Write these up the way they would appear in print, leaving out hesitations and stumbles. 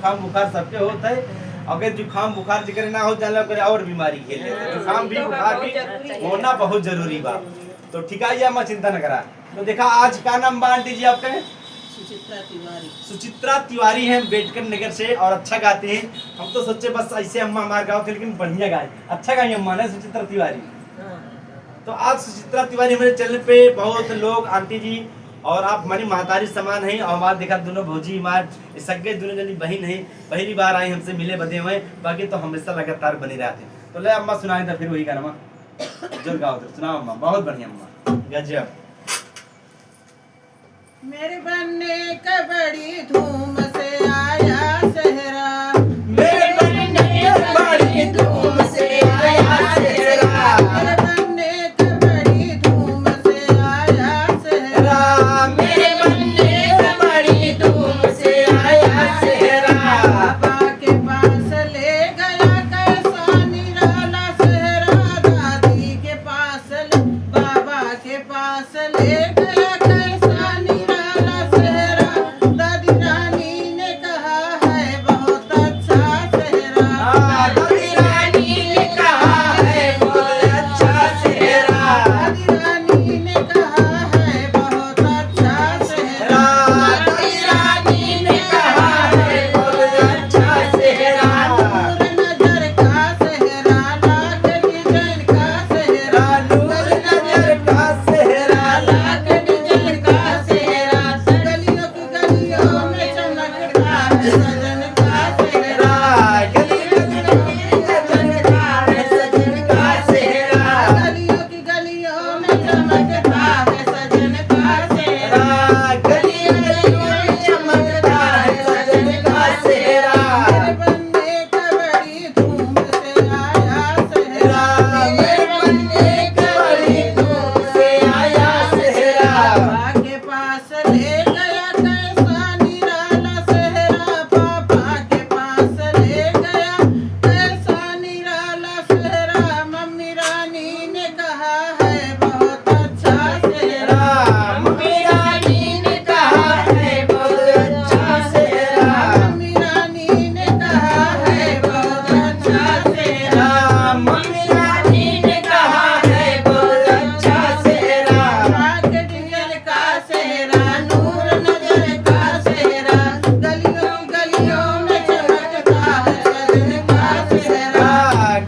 जुकाम बुखार सबके होता है। अगर जुकाम बुखार जिक्र ना हो जाने करे और बीमारी खेले जुकाम भी बुखार भी होना बहुत जरूरी बा। तो ठीक है या मैं चिंता न करा। तो देखा आज का नाम बा आंटी जी आपका? सुचित्रा तिवारी। सुचित्रा तिवारी हैं बेटकर नगर से और अच्छा गाते हैं। हम तो सोचे बस ऐसे अम्मा हमारे गाँव थे लेकिन बढ़िया गाए, अच्छा गाई अम्मा ने सुचित्रा तिवारी। तो आज सुचित्रा तिवारी हमारे चैनल पे बहुत लोग आंटी जी और आप हमारी महतारी समान हैं और हमारे देखा दोनों भौजी मार सगे दोनों जनी बहन है। पहली बार आई हमसे मिले बदे हुए, बाकी तो हमेशा लगातार बने रहते। तो ले अम्मा सुनाए था फिर वही गाना जो गाओ तो सुनाओ अम्मा, बहुत बढ़िया अम्मा गजब। मेरे बनने का बड़ी धूम से आया सहरा, मेरे बनने का बड़ी धूम से आया सहरा, मेरे बनने का बड़ी धूम से आया सहरा, मेरे बनने का बड़ी धूम से आया सहरा। बाबा के पास ले गया कैसा निराला सहरा, दादी के पास बाबा के पास ले गया कैसा निराला सहरा, दादी रानी ने कहा है बहुत अच्छा सहरा, दादी रानी ने कहा है बहुत अच्छा सहरा, दादी रानी ने कहा है बहुत अच्छा सहरा, दादी रानी ने कहा है बहुत अच्छा सहरा। नूर नजर का सहरा, लाख डिजाइन का सहरा, नूर नजर का सहरा, लाख डिजाइन का सहरा, गलियों की गलियों में चमकता है सजन का सहरा, गली गलियों में चमकता है सजन का सहरा, गलियों की गलियों में चमकता है सजन का सहरा, गली गलियों में चमकता है सजन का सहरा। मेरे बनने का बड़ी धूम से आया सहरा, मेरे बनने का बड़ी धूम से आया सहरा, पापा के पास ले गया कैसा निराला सहरा, पापा के पास ले गया कैसा निराला सहरा, मम्मी रानी ने कहा है बहुत अच्छा सहरा, मम्मी रानी ने कहा है बहुत अच्छा सहरा, मम्मी रानी ने कहा है बहुत अच्छा सहरा, मम्मी रानी ने कहा है बहुत अच्छा सहरा। लाख डिजाइन का सहरा, नूर नजर का सहरा, गलियों गलियों में चमकता है सजन का सहरा,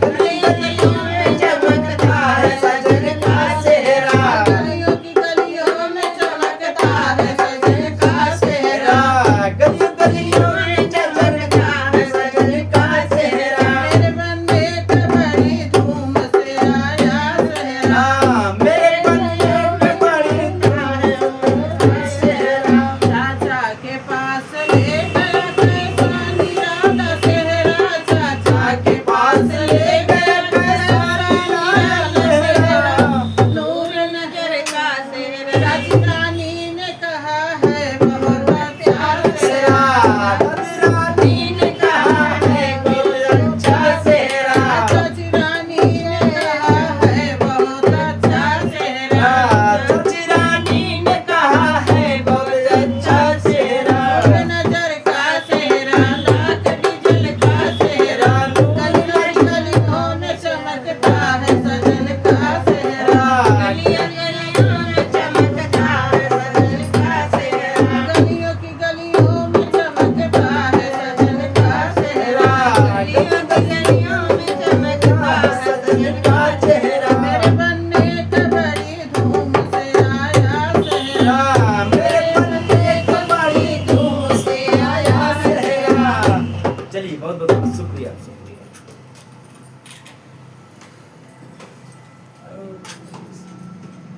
गली गलियों में चमकता है सजन का सहरा, गलियों की गलियों में चमकता है सजन का सहरा, गली गलियों में चमकता है सजन का सहरा। मेरे बनने का बड़ी धूम से आया सहरा, मेरे बनने पे बड़ी धूम से सहरा, चाचा के पास ले गया कैसा निराला सहरा, चाचा के पास ले गया कैसा निराला सहरा, नूर नजर का सहरा, राजी रानी ने कहा है बहुत अच्छा सहरा, दादी रानी ने कहा है बहुत अच्छा सहरा, चाची रानी ने कहा है बहुत अच्छा सहरा, चाची रानी ने कहा है बहुत अच्छा सहरा, नूर नजर का सहरा, लाख डिजाइन का सहरा, गलियों गलियों में चमकता है सजन का सहरा, गलियों गलियों में चमकता है सजन का सहरा, गलियों की गलियों में चमकता है सजन का सहरा, गलियों की गलियों में चमकता है सजन का चेहरा, मेरे बनने का बड़ी धूम से आया सहरा, मेरे बनने का बड़ी धूम से आया सहरा। चलिए बहुत बहुत शुक्रिया।